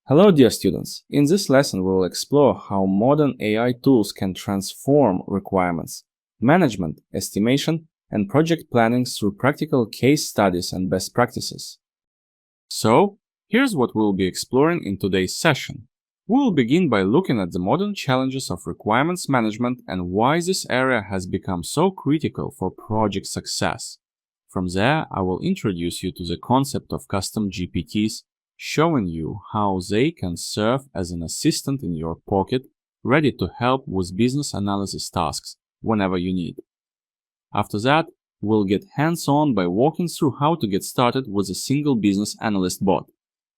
Hello dear students, in this lesson we will explore how modern AI tools can transform requirements, management, estimation, and project planning through practical case studies and best practices. So, here's what we'll be exploring in today's session. We will begin by looking at the modern challenges of requirements management and why this area has become so critical for project success. From there, I will introduce you to the concept of custom GPTs, showing you how they can serve as an assistant in your pocket, ready to help with business analysis tasks whenever you need. After that, we'll get hands-on by walking through how to get started with a single business analyst bot.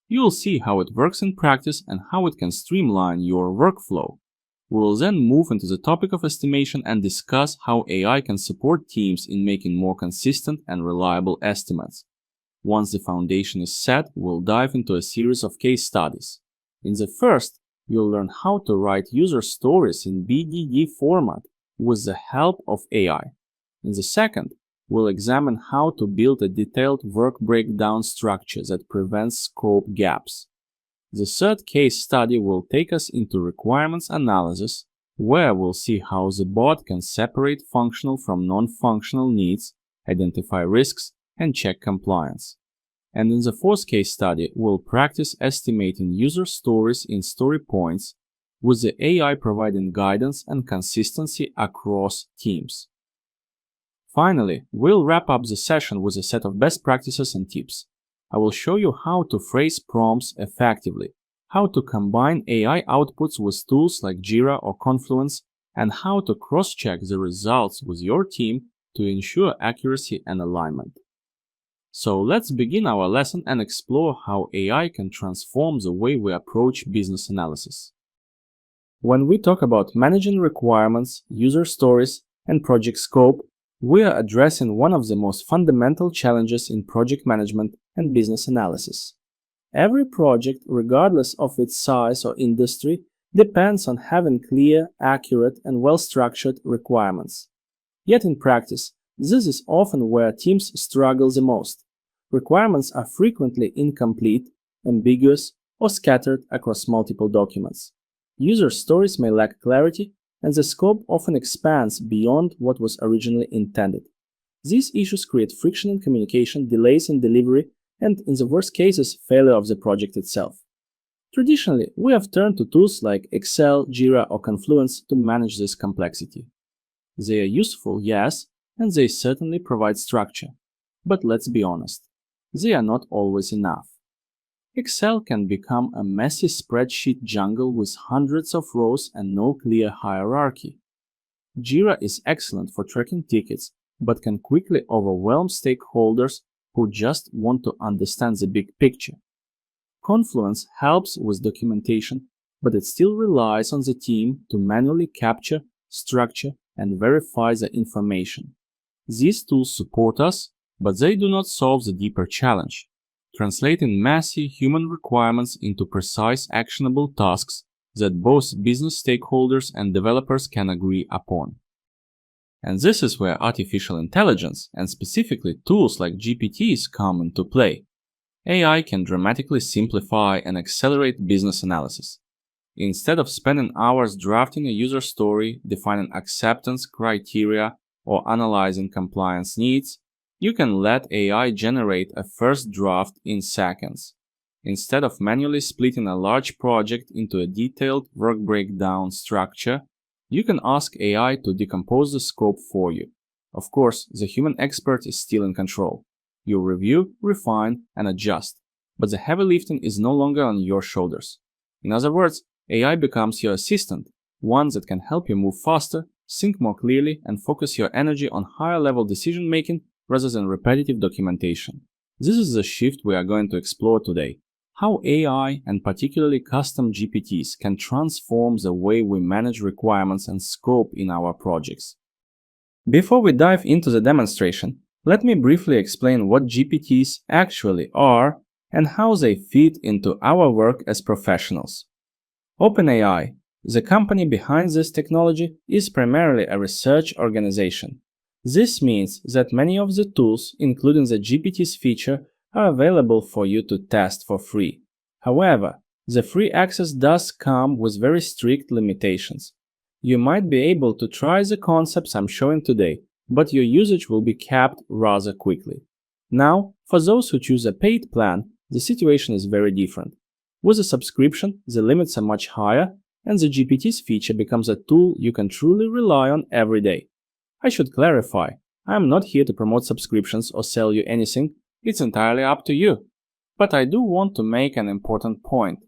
You'll see how it works in practice and how it can streamline your workflow. We'll then move into the topic of estimation and discuss how AI can support teams in making more consistent and reliable estimates. Once the foundation is set, we'll dive into a series of case studies. In the first, you'll learn how to write user stories in BDD format with the help of AI. In the second, we'll examine how to build a detailed work breakdown structure that prevents scope gaps. The third case study will take us into requirements analysis, where we'll see how the bot can separate functional from non-functional needs, identify risks, and check compliance. And in the fourth case study, we'll practice estimating user stories in story points, with the AI providing guidance and consistency across teams. Finally, we'll wrap up the session with a set of best practices and tips. I will show you how to phrase prompts effectively, how to combine AI outputs with tools like Jira or Confluence, and how to cross-check the results with your team to ensure accuracy and alignment. So let's begin our lesson and explore how AI can transform the way we approach business analysis. When we talk about managing requirements, user stories, and project scope, we are addressing one of the most fundamental challenges in project management and business analysis. Every project, regardless of its size or industry, depends on having clear, accurate, and well-structured requirements. Yet in practice, this is often where teams struggle the most. Requirements are frequently incomplete, ambiguous, or scattered across multiple documents. User stories may lack clarity, and the scope often expands beyond what was originally intended. These issues create friction in communication, delays in delivery, and, in the worst cases, failure of the project itself. Traditionally, we have turned to tools like Excel, Jira, or Confluence to manage this complexity. They are useful, yes, and they certainly provide structure. But let's be honest, they are not always enough. Excel can become a messy spreadsheet jungle with hundreds of rows and no clear hierarchy. Jira is excellent for tracking tickets, but can quickly overwhelm stakeholders who just want to understand the big picture. Confluence helps with documentation, but it still relies on the team to manually capture, structure, and verify the information. These tools support us, but they do not solve the deeper challenge: translating messy human requirements into precise, actionable tasks that both business stakeholders and developers can agree upon. And this is where artificial intelligence, and specifically tools like GPTs, come into play. AI can dramatically simplify and accelerate business analysis. Instead of spending hours drafting a user story, defining acceptance criteria, or analyzing compliance needs, you can let AI generate a first draft in seconds. Instead of manually splitting a large project into a detailed work breakdown structure, you can ask AI to decompose the scope for you. Of course, the human expert is still in control. You review, refine, and adjust, but the heavy lifting is no longer on your shoulders. In other words, AI becomes your assistant, one that can help you move faster, think more clearly, and focus your energy on higher-level decision-making rather than repetitive documentation. This is the shift we are going to explore today: how AI, and particularly custom GPTs, can transform the way we manage requirements and scope in our projects. Before we dive into the demonstration, let me briefly explain what GPTs actually are and how they fit into our work as professionals. OpenAI, the company behind this technology, is primarily a research organization. This means that many of the tools, including the GPTs feature, are available for you to test for free. However, The free access does come with very strict limitations. You might be able to try the concepts I'm showing today, but your usage will be capped rather quickly. Now, for those who choose a paid plan, the situation is very different. With a subscription, the limits are much higher, and the GPT's feature becomes a tool you can truly rely on every day. I should clarify, I am not here to promote subscriptions or sell you anything, it's entirely up to you. But I do want to make an important point.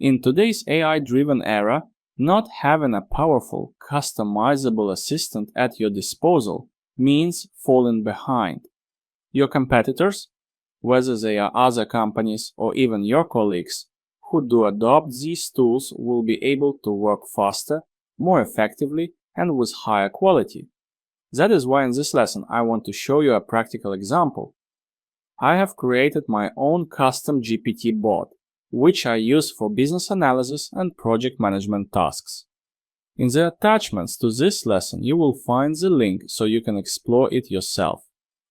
In today's AI-driven era, not having a powerful, customizable assistant at your disposal means falling behind. Your competitors, whether they are other companies or even your colleagues, who do adopt these tools will be able to work faster, more effectively, and with higher quality. That is why in this lesson I want to show you a practical example. I have created my own custom GPT bot, which I use for business analysis and project management tasks. In the attachments to this lesson, you will find the link so you can explore it yourself.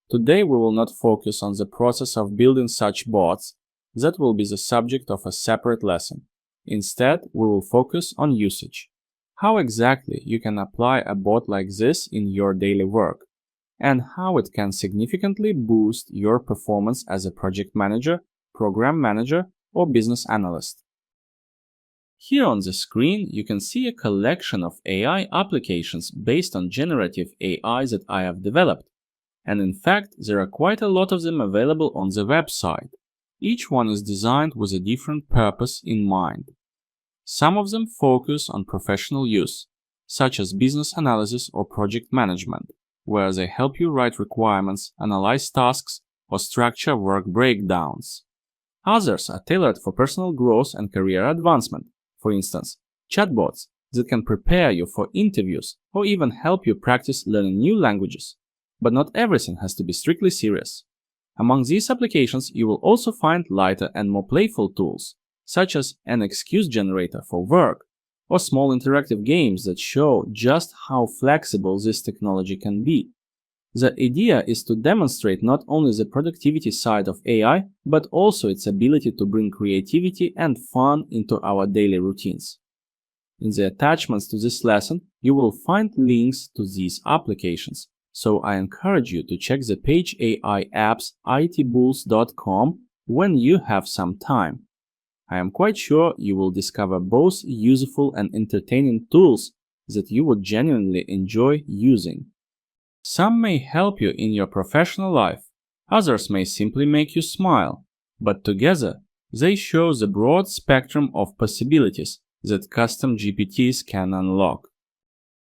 Today we will not focus on the process of building such bots, that will be the subject of a separate lesson. Instead, we will focus on usage. How exactly you can apply a bot like this in your daily work, and how it can significantly boost your performance as a project manager, program manager, or business analyst. Here on the screen, you can see a collection of AI applications based on generative AI that I have developed. And in fact, there are quite a lot of them available on the website. Each one is designed with a different purpose in mind. Some of them focus on professional use, such as business analysis or project management, where they help you write requirements, analyze tasks, or structure work breakdowns. Others are tailored for personal growth and career advancement, for instance, chatbots that can prepare you for interviews or even help you practice learning new languages. But not everything has to be strictly serious. Among these applications, you will also find lighter and more playful tools, such as an excuse generator for work, or small interactive games that show just how flexible this technology can be. The idea is to demonstrate not only the productivity side of AI, but also its ability to bring creativity and fun into our daily routines. In the attachments to this lesson, you will find links to these applications. So I encourage you to check the page aiapps.itbulls.com when you have some time. I am quite sure you will discover both useful and entertaining tools that you would genuinely enjoy using. Some may help you in your professional life, others may simply make you smile, but together they show the broad spectrum of possibilities that custom GPTs can unlock.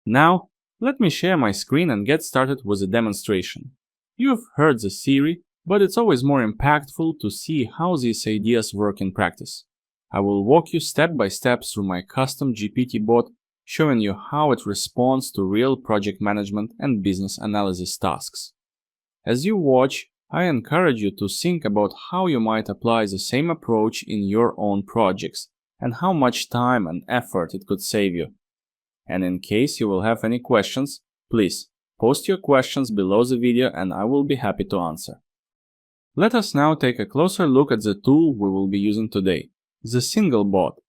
Now, let me share my screen and get started with a demonstration. You've heard the theory, but it's always more impactful to see how these ideas work in practice. I will walk you step by step through my custom GPT bot, showing you how it responds to real project management and business analysis tasks. As you watch, I encourage you to think about how you might apply the same approach in your own projects and how much time and effort it could save you. And in case you will have any questions, please post your questions below the video and I will be happy to answer. Let us now take a closer look at the tool we will be using today, the Single bot.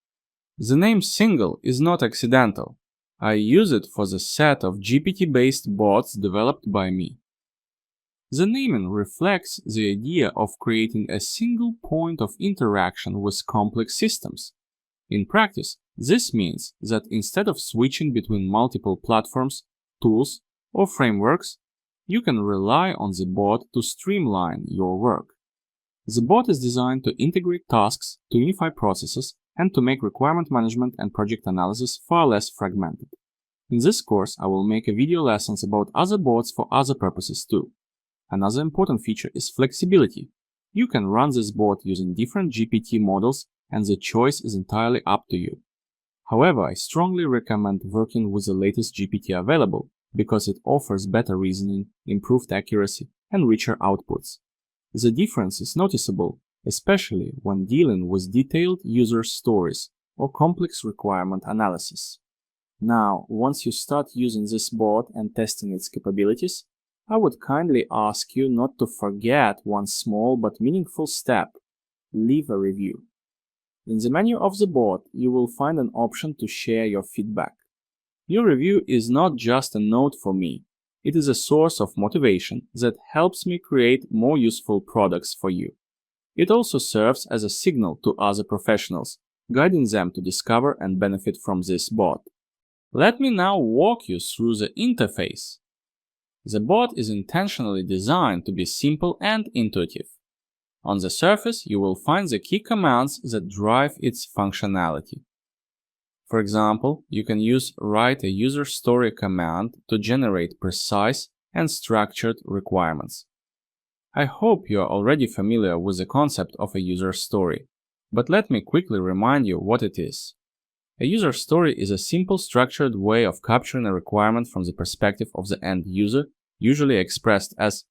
The name Single is not accidental. I use it for the set of GPT-based bots developed by me. The naming reflects the idea of creating a single point of interaction with complex systems. In practice, this means that instead of switching between multiple platforms, tools, or frameworks, you can rely on the bot to streamline your work. The bot is designed to integrate tasks, to unify processes, and to make requirement management and project analysis far less fragmented. In this course, I will make a video lessons about other bots for other purposes too. Another important feature is flexibility. You can run this bot using different GPT models, and the choice is entirely up to you. However, I strongly recommend working with the latest GPT available because it offers better reasoning, improved accuracy, and richer outputs. The difference is noticeable, especially when dealing with detailed user stories or complex requirement analysis. Now, once you start using this bot and testing its capabilities, I would kindly ask you not to forget one small but meaningful step: leave a review. In the menu of the bot, you will find an option to share your feedback. Your review is not just a note for me, it is a source of motivation that helps me create more useful products for you. It also serves as a signal to other professionals, guiding them to discover and benefit from this bot. Let me now walk you through the interface. The bot is intentionally designed to be simple and intuitive. On the surface, you will find the key commands that drive its functionality. For example, you can use Write a User Story command to generate precise and structured requirements. I hope you are already familiar with the concept of a user story, but let me quickly remind you what it is. A user story is a simple, structured way of capturing a requirement from the perspective of the end user, usually expressed as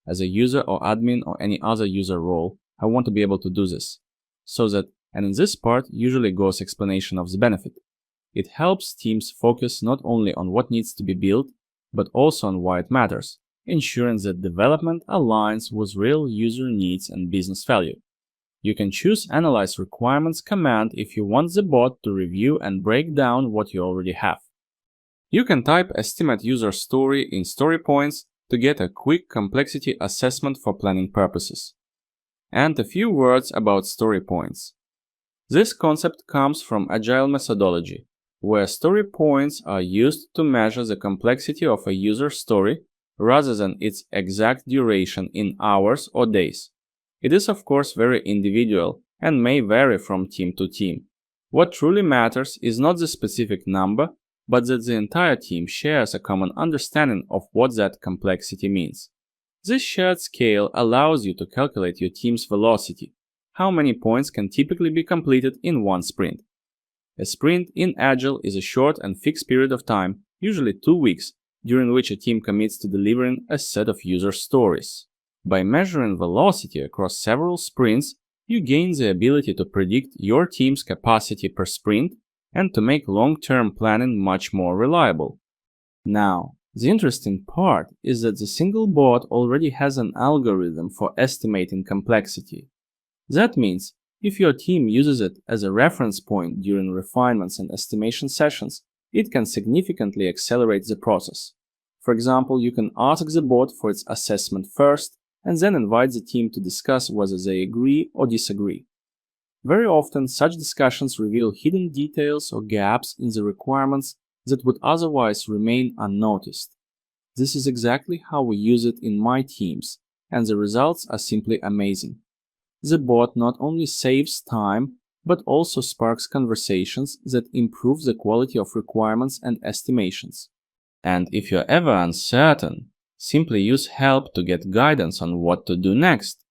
a user or admin or any other user role. I want to be able to do this. So that, and in this part usually goes explanation of the benefit. It helps teams focus not only on what needs to be built, but also on why it matters, ensuring that development aligns with real user needs and business value. You can choose Analyze Requirements command if you want the bot to review and break down what you already have. You can type Estimate User Story in story points to get a quick complexity assessment for planning purposes. And a few words about story points. This concept comes from Agile methodology, where story points are used to measure the complexity of a user story rather than its exact duration in hours or days. It is of course very individual and may vary from team to team. What truly matters is not the specific number, but that the entire team shares a common understanding of what that complexity means. This shared scale allows you to calculate your team's velocity. How many points can typically be completed in one sprint? A sprint in Agile is a short and fixed period of time, usually 2 weeks, during which a team commits to delivering a set of user stories. By measuring velocity across several sprints, you gain the ability to predict your team's capacity per sprint and to make long-term planning much more reliable. Now, the interesting part is that the single bot already has an algorithm for estimating complexity. That means, if your team uses it as a reference point during refinements and estimation sessions, it can significantly accelerate the process. For example, you can ask the bot for its assessment first, and then invite the team to discuss whether they agree or disagree. Very often, such discussions reveal hidden details or gaps in the requirements that would otherwise remain unnoticed. This is exactly how we use it in my teams, and the results are simply amazing. The bot not only saves time, but also sparks conversations that improve the quality of requirements and estimations. And if you're ever uncertain, simply use help to get guidance on what to do next.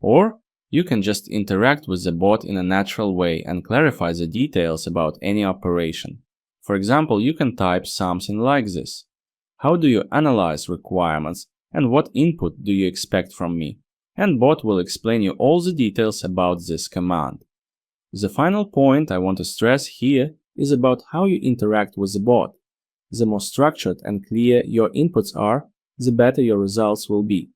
Or you can just interact with the bot in a natural way and clarify the details about any operation. For example, you can type something like this: how do you analyze requirements and what input do you expect from me? And bot will explain you all the details about this command. The final point I want to stress here is about how you interact with the bot. The more structured and clear your inputs are, the better your results will be.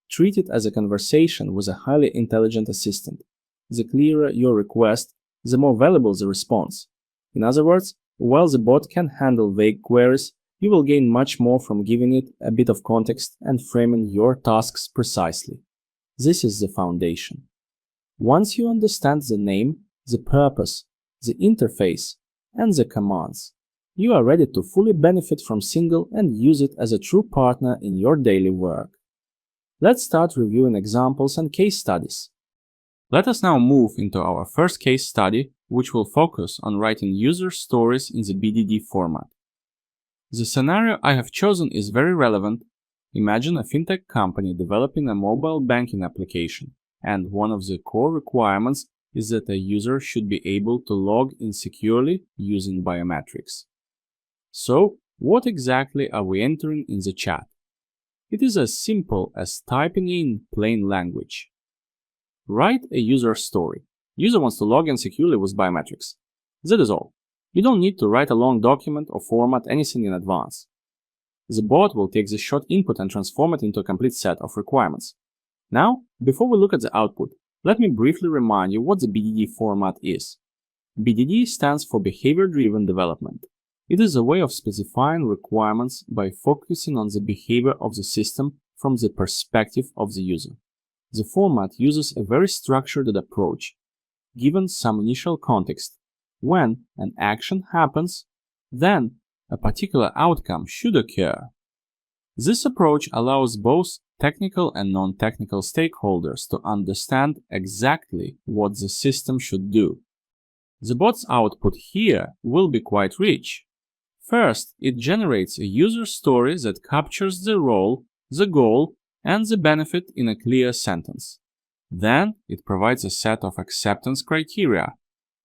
Treat it as a conversation with a highly intelligent assistant. The clearer your request, the more valuable the response. In other words, while the bot can handle vague queries, you will gain much more from giving it a bit of context and framing your tasks precisely. This is the foundation. Once you understand the name, the purpose, the interface, and the commands, you are ready to fully benefit from Single and use it as a true partner in your daily work. Let's start reviewing examples and case studies. Let us now move into our first case study, which will focus on writing user stories in the BDD format. The scenario I have chosen is very relevant. Imagine a fintech company developing a mobile banking application, and one of the core requirements is that a user should be able to log in securely using biometrics. So, what exactly are we entering in the chat? It is as simple as typing in plain language. Write a user story. User wants to log in securely with biometrics. That is all. You don't need to write a long document or format anything in advance. The bot will take the short input and transform it into a complete set of requirements. Now, before we look at the output, Let me briefly remind you what the BDD format is. BDD stands for Behavior-Driven Development. It is a way of specifying requirements by focusing on the behavior of the system from the perspective of the user. The format uses a very structured approach, given some initial context. When an action happens, then a particular outcome should occur. This approach allows both technical and non-technical stakeholders to understand exactly what the system should do. The bot's output here will be quite rich. First, it generates a user story that captures the role, the goal, and the benefit in a clear sentence. Then, it provides a set of acceptance criteria,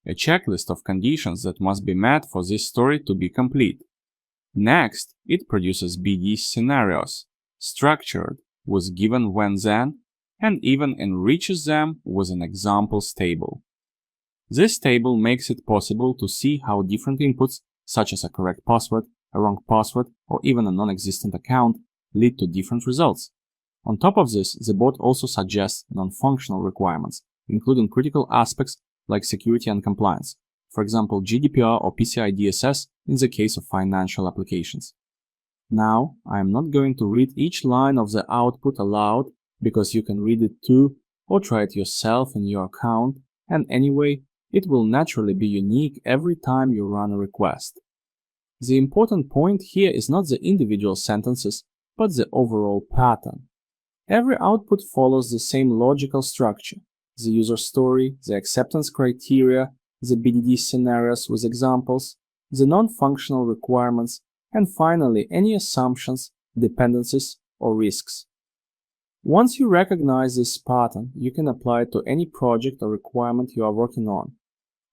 a checklist of conditions that must be met for this story to be complete. Next, it produces BD scenarios, structured with given when-then, and even enriches them with an examples table. This table makes it possible to see how different inputs, such as a correct password, a wrong password, or even a non-existent account, lead to different results. On top of this, the bot also suggests non-functional requirements, including critical aspects like security and compliance, for example GDPR or PCI DSS in the case of financial applications. Now, I am not going to read each line of the output aloud because you can read it too or try it yourself in your account, and anyway, it will naturally be unique every time you run a request. The important point here is not the individual sentences, but the overall pattern. Every output follows the same logical structure: the user story, the acceptance criteria, the BDD scenarios with examples, the non-functional requirements, and finally any assumptions, dependencies, or risks. Once you recognize this pattern, you can apply it to any project or requirement you are working on.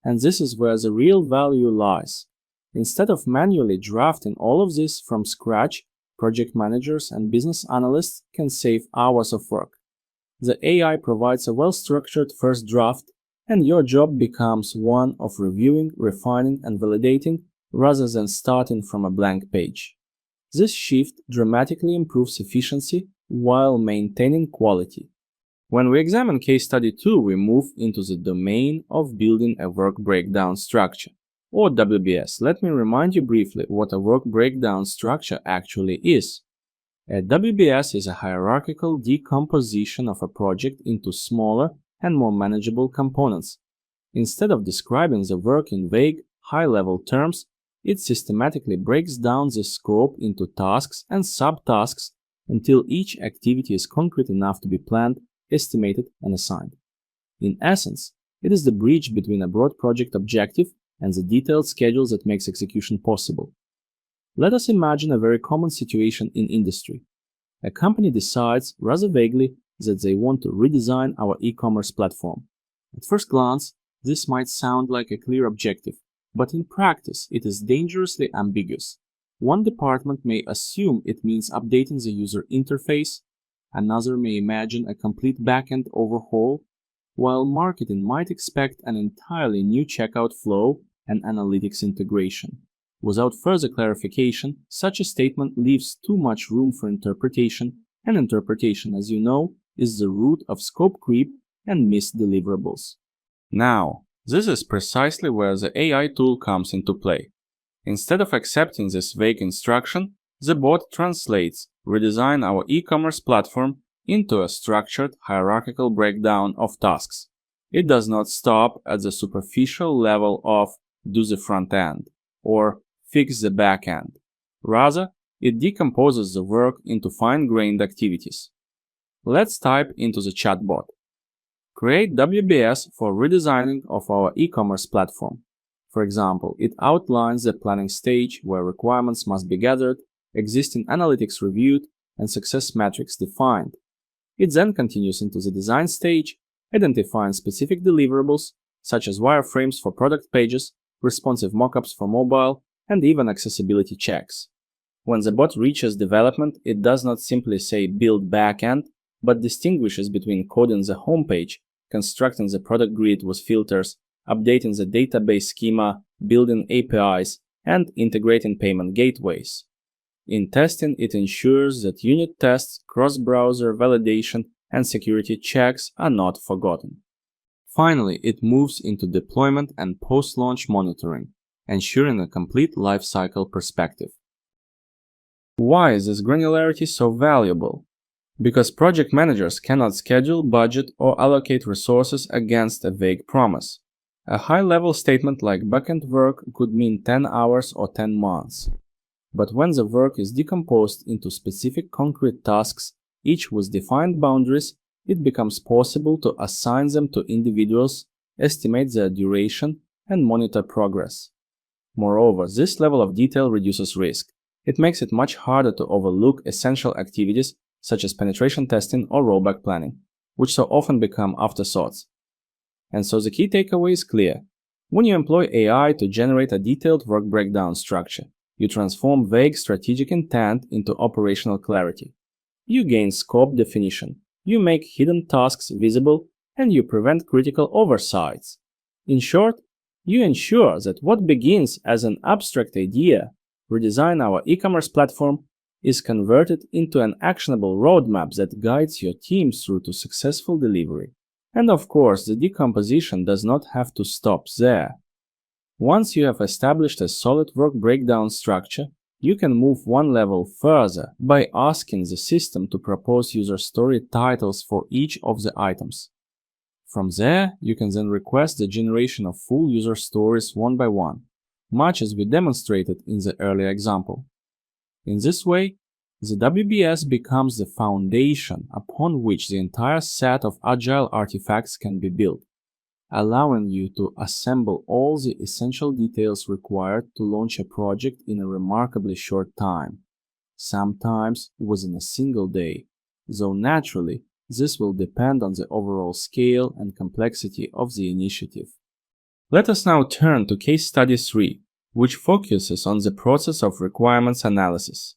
And this is where the real value lies. Instead of manually drafting all of this from scratch, project managers and business analysts can save hours of work. The AI provides a well-structured first draft, and your job becomes one of reviewing, refining, and validating rather than starting from a blank page. This shift dramatically improves efficiency while maintaining quality. When we examine case study 2, we move into the domain of building a work breakdown structure, or WBS. Let me remind you briefly what a work breakdown structure actually is. A WBS is a hierarchical decomposition of a project into smaller and more manageable components. Instead of describing the work in vague, high-level terms, it systematically breaks down the scope into tasks and subtasks until each activity is concrete enough to be planned, estimated, and assigned. In essence, it is the bridge between a broad project objective and the detailed schedule that makes execution possible. Let us imagine a very common situation in industry. A company decides, rather vaguely, that they want to redesign our e-commerce platform. At first glance, this might sound like a clear objective, but in practice, it is dangerously ambiguous. One department may assume it means updating the user interface, another may imagine a complete backend overhaul, while marketing might expect an entirely new checkout flow and analytics integration. Without further clarification, such a statement leaves too much room for interpretation, and interpretation, as you know, is the root of scope creep and missed deliverables. Now, this is precisely where the AI tool comes into play. Instead of accepting this vague instruction, the bot translates redesign our e-commerce platform into a structured hierarchical breakdown of tasks. It does not stop at the superficial level of do the front end or fix the back end. Rather, it decomposes the work into fine-grained activities. Let's type into the chatbot. Create WBS for redesigning of our e-commerce platform. For example, it outlines the planning stage where requirements must be gathered, existing analytics reviewed, and success metrics defined. It then continues into the design stage, identifying specific deliverables such as wireframes for product pages, responsive mockups for mobile, and even accessibility checks. When the bot reaches development, it does not simply say build backend, but distinguishes between coding the homepage, constructing the product grid with filters, updating the database schema, building APIs, and integrating payment gateways. In testing, it ensures that unit tests, cross-browser validation, and security checks are not forgotten. Finally, it moves into deployment and post-launch monitoring, ensuring a complete lifecycle perspective. Why is this granularity so valuable? Because project managers cannot schedule, budget, or allocate resources against a vague promise. A high-level statement like backend work could mean 10 hours or 10 months. But when the work is decomposed into specific concrete tasks, each with defined boundaries, it becomes possible to assign them to individuals, estimate their duration, and monitor progress. Moreover, this level of detail reduces risk. It makes it much harder to overlook essential activities such as penetration testing or rollback planning, which so often become afterthoughts. And so the key takeaway is clear. When you employ AI to generate a detailed work breakdown structure, you transform vague strategic intent into operational clarity. You gain scope definition, you make hidden tasks visible, and you prevent critical oversights. In short, you ensure that what begins as an abstract idea, redesign our e-commerce platform, is converted into an actionable roadmap that guides your team through to successful delivery. And of course, the decomposition does not have to stop there. Once you have established a solid work breakdown structure, you can move one level further by asking the system to propose user story titles for each of the items. From there, you can then request the generation of full user stories one by one, much as we demonstrated in the earlier example. In this way, the WBS becomes the foundation upon which the entire set of agile artifacts can be built, allowing you to assemble all the essential details required to launch a project in a remarkably short time, sometimes within a single day, though naturally this will depend on the overall scale and complexity of the initiative. Let us now turn to case study 3, which focuses on the process of requirements analysis.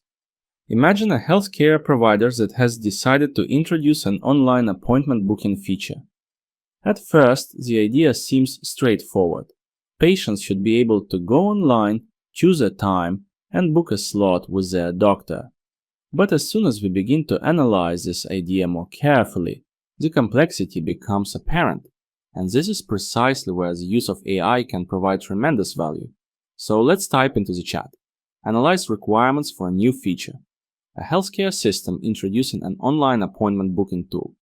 Imagine a healthcare provider that has decided to introduce an online appointment booking feature. At first, the idea seems straightforward. Patients should be able to go online, choose a time, and book a slot with their doctor. But as soon as we begin to analyze this idea more carefully, the complexity becomes apparent. And this is precisely where the use of AI can provide tremendous value. So let's type into the chat. Analyze requirements for a new feature. A healthcare system introducing an online appointment booking tool.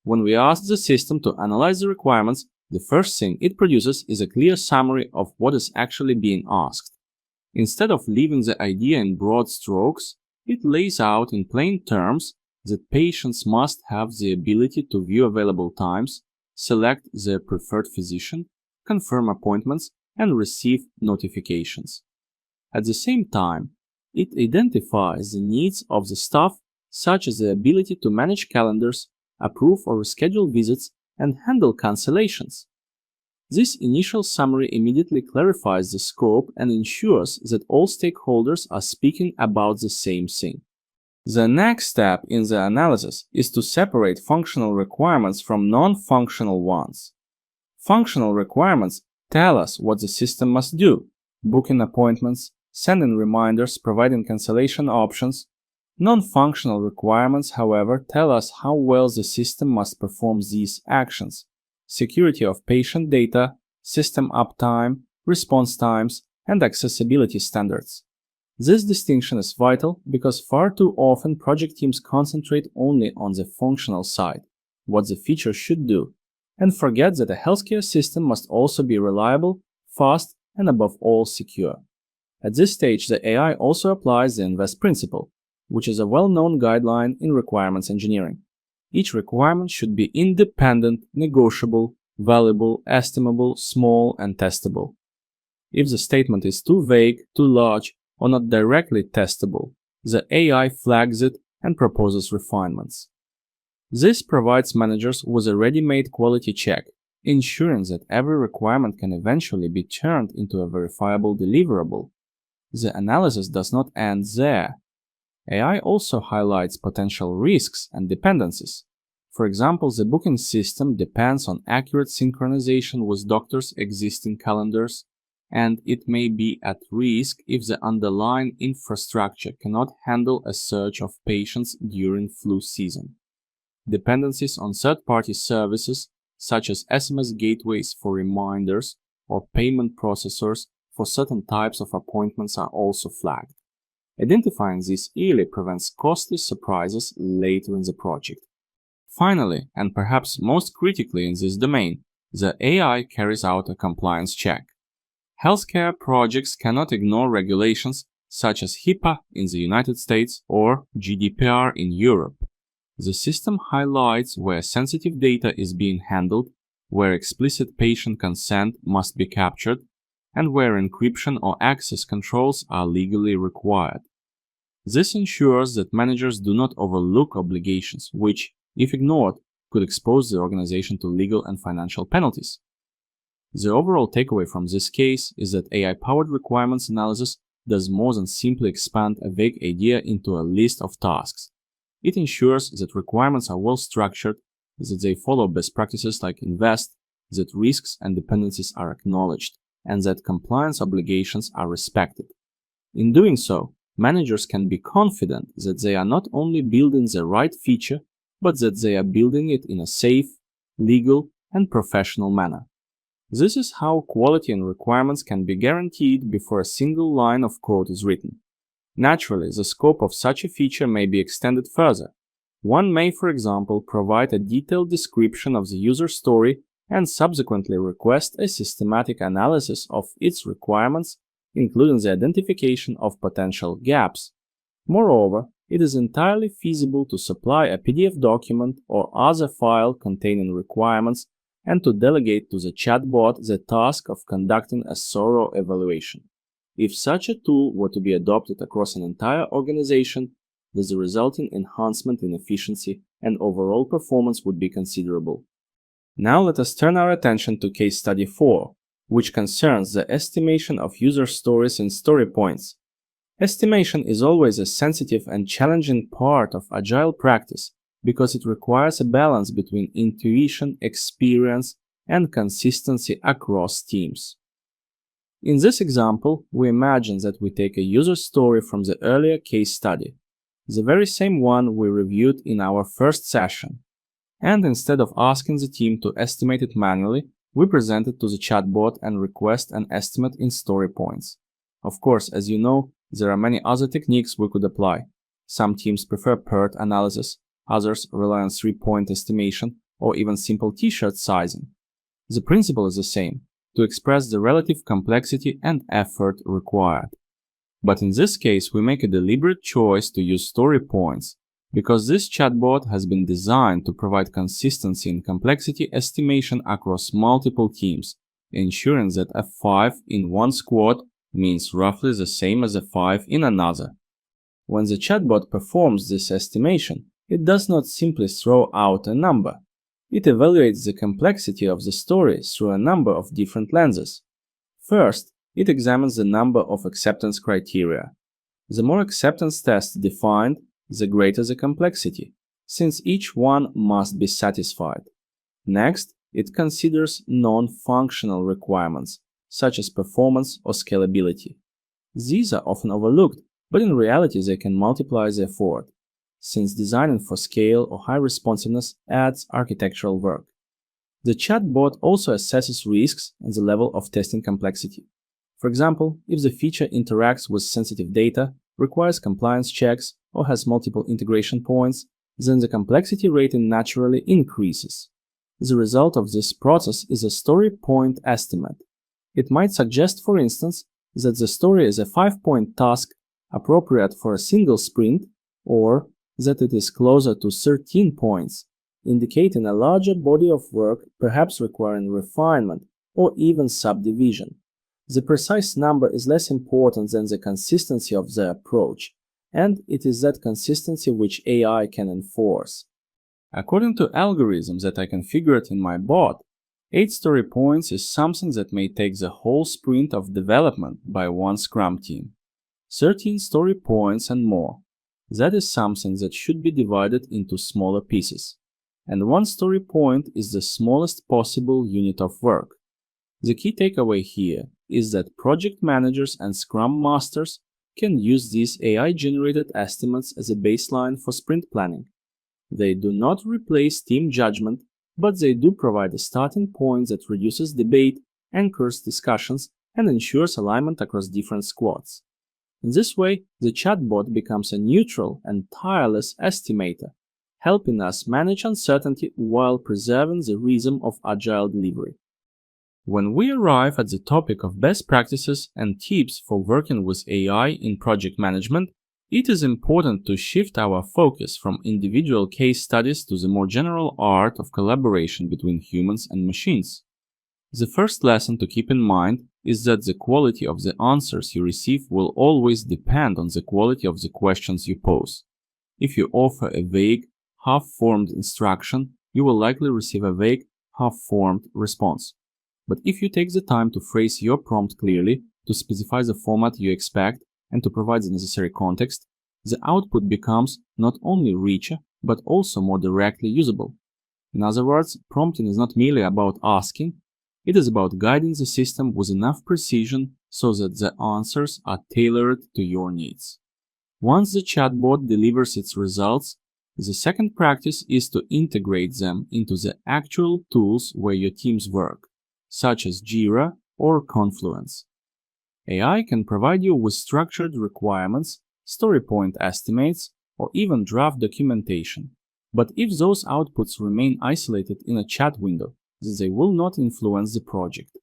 When we ask the system to analyze the requirements, the first thing it produces is a clear summary of what is actually being asked. Instead of leaving the idea in broad strokes, it lays out in plain terms that patients must have the ability to view available times, select their preferred physician, confirm appointments, and receive notifications. At the same time, it identifies the needs of the staff, such as the ability to manage calendars, approve or reschedule visits, and handle cancellations. This initial summary immediately clarifies the scope and ensures that all stakeholders are speaking about the same thing. The next step in the analysis is to separate functional requirements from non-functional ones. Functional requirements tell us what the system must do: booking appointments, sending reminders, providing cancellation options. Non-functional requirements, however, tell us how well the system must perform these actions: security of patient data, system uptime, response times, and accessibility standards. This distinction is vital because far too often project teams concentrate only on the functional side, what the feature should do, and forget that a healthcare system must also be reliable, fast, and above all secure. At this stage, the AI also applies the INVEST principle, which is a well-known guideline in requirements engineering. Each requirement should be independent, negotiable, valuable, estimable, small, and testable. If the statement is too vague, too large, or not directly testable, the AI flags it and proposes refinements. This provides managers with a ready-made quality check, ensuring that every requirement can eventually be turned into a verifiable deliverable. The analysis does not end there. AI also highlights potential risks and dependencies. For example, the booking system depends on accurate synchronization with doctors' existing calendars, and it may be at risk if the underlying infrastructure cannot handle a surge of patients during flu season. Dependencies on third-party services, such as SMS gateways for reminders or payment processors for certain types of appointments are also flagged. Identifying these early prevents costly surprises later in the project. Finally, and perhaps most critically in this domain, the AI carries out a compliance check. Healthcare projects cannot ignore regulations such as HIPAA in the United States or GDPR in Europe. The system highlights where sensitive data is being handled, where explicit patient consent must be captured, and where encryption or access controls are legally required. This ensures that managers do not overlook obligations which, if ignored, could expose the organization to legal and financial penalties. The overall takeaway from this case is that AI-powered requirements analysis does more than simply expand a vague idea into a list of tasks. It ensures that requirements are well structured, that they follow best practices like INVEST, that risks and dependencies are acknowledged, and that compliance obligations are respected. In doing so, managers can be confident that they are not only building the right feature, but that they are building it in a safe, legal, and professional manner. This is how quality and requirements can be guaranteed before a single line of code is written. Naturally, the scope of such a feature may be extended further. One may, for example, provide a detailed description of the user story and subsequently request a systematic analysis of its requirements, including the identification of potential gaps. Moreover, it is entirely feasible to supply a PDF document or other file containing requirements and to delegate to the chatbot the task of conducting a thorough evaluation. If such a tool were to be adopted across an entire organization, the resulting enhancement in efficiency and overall performance would be considerable. Now let us turn our attention to case study 4, which concerns the estimation of user stories in story points. Estimation is always a sensitive and challenging part of agile practice because it requires a balance between intuition, experience, and consistency across teams. In this example, we imagine that we take a user story from the earlier case study, the very same one we reviewed in our first session, and instead of asking the team to estimate it manually, we present it to the chatbot and request an estimate in story points. Of course, as you know, there are many other techniques we could apply. Some teams prefer PERT analysis, others rely on 3-point estimation or even simple t-shirt sizing. The principle is the same, to express the relative complexity and effort required. But in this case, we make a deliberate choice to use story points, because this chatbot has been designed to provide consistency in complexity estimation across multiple teams, ensuring that a 5 in one squad means roughly the same as a 5 in another. When the chatbot performs this estimation, it does not simply throw out a number. It evaluates the complexity of the story through a number of different lenses. First, it examines the number of acceptance criteria. The more acceptance tests defined, the greater the complexity, since each one must be satisfied. Next, it considers non-functional requirements, such as performance or scalability. These are often overlooked, but in reality they can multiply the effort, since designing for scale or high responsiveness adds architectural work. The chatbot also assesses risks and the level of testing complexity. For example, if the feature interacts with sensitive data, requires compliance checks, or has multiple integration points, then the complexity rating naturally increases. The result of this process is a story point estimate. It might suggest, for instance, that the story is a 5-point task appropriate for a single sprint, or that it is closer to 13 points, indicating a larger body of work perhaps requiring refinement or even subdivision. The precise number is less important than the consistency of the approach, and it is that consistency which AI can enforce. According to algorithms that I configured in my bot, 8 story points is something that may take the whole sprint of development by one Scrum team. 13 story points and more. That is something that should be divided into smaller pieces. And 1 story point is the smallest possible unit of work. The key takeaway here is that project managers and Scrum Masters can use these AI-generated estimates as a baseline for sprint planning. They do not replace team judgment, but they do provide a starting point that reduces debate, anchors discussions, and ensures alignment across different squads. In this way, the chatbot becomes a neutral and tireless estimator, helping us manage uncertainty while preserving the rhythm of agile delivery. When we arrive at the topic of best practices and tips for working with AI in project management, it is important to shift our focus from individual case studies to the more general art of collaboration between humans and machines. The first lesson to keep in mind is that the quality of the answers you receive will always depend on the quality of the questions you pose. If you offer a vague, half-formed instruction, you will likely receive a vague, half-formed response. But if you take the time to phrase your prompt clearly, to specify the format you expect, and to provide the necessary context, the output becomes not only richer, but also more directly usable. In other words, prompting is not merely about asking, it is about guiding the system with enough precision so that the answers are tailored to your needs. Once the chatbot delivers its results, the second practice is to integrate them into the actual tools where your teams work, such as Jira or Confluence. AI can provide you with structured requirements, story point estimates, or even draft documentation. But if those outputs remain isolated in a chat window, they will not influence the project.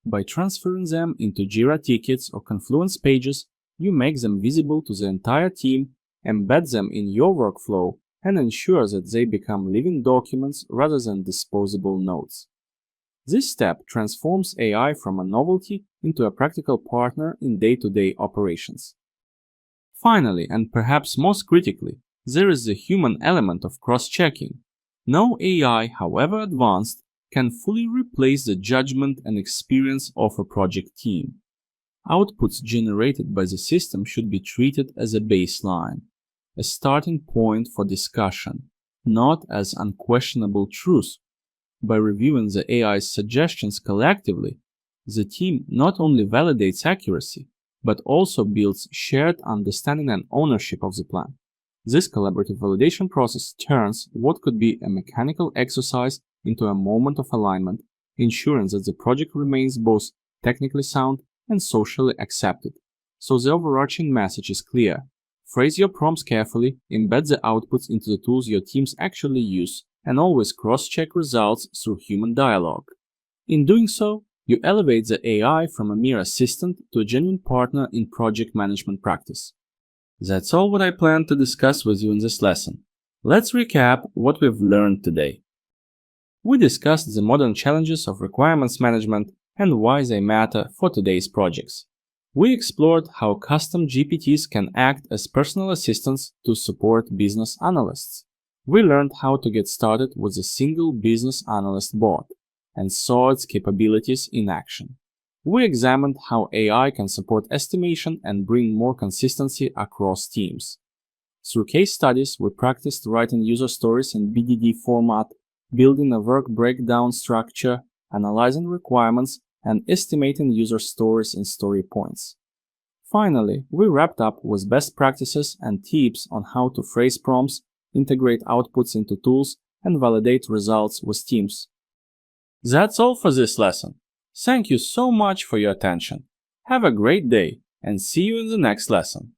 By transferring them into Jira tickets or Confluence pages, you make them visible to the entire team, embed them in your workflow, and ensure that they become living documents rather than disposable notes. This step transforms AI from a novelty into a practical partner in day-to-day operations. Finally, and perhaps most critically, there is the human element of cross-checking. No AI, however advanced, can fully replace the judgment and experience of a project team. Outputs generated by the system should be treated as a baseline, a starting point for discussion, not as unquestionable truth. By reviewing the AI's suggestions collectively, the team not only validates accuracy, but also builds shared understanding and ownership of the plan. This collaborative validation process turns what could be a mechanical exercise into a moment of alignment, ensuring that the project remains both technically sound and socially accepted. So the overarching message is clear. Phrase your prompts carefully, embed the outputs into the tools your teams actually use, and always cross-check results through human dialogue. In doing so, you elevate the AI from a mere assistant to a genuine partner in project management practice. That's all what I plan to discuss with you in this lesson. Let's recap what we've learned today. We discussed the modern challenges of requirements management and why they matter for today's projects. We explored how custom GPTs can act as personal assistants to support business analysts. We learned how to get started with a single business analyst bot and saw its capabilities in action. We examined how AI can support estimation and bring more consistency across teams. Through case studies, we practiced writing user stories in BDD format, building a work breakdown structure, analyzing requirements, and estimating user stories in story points. Finally, we wrapped up with best practices and tips on how to phrase prompts, integrate outputs into tools, and validate results with teams. That's all for this lesson. Thank you so much for your attention. Have a great day and see you in the next lesson.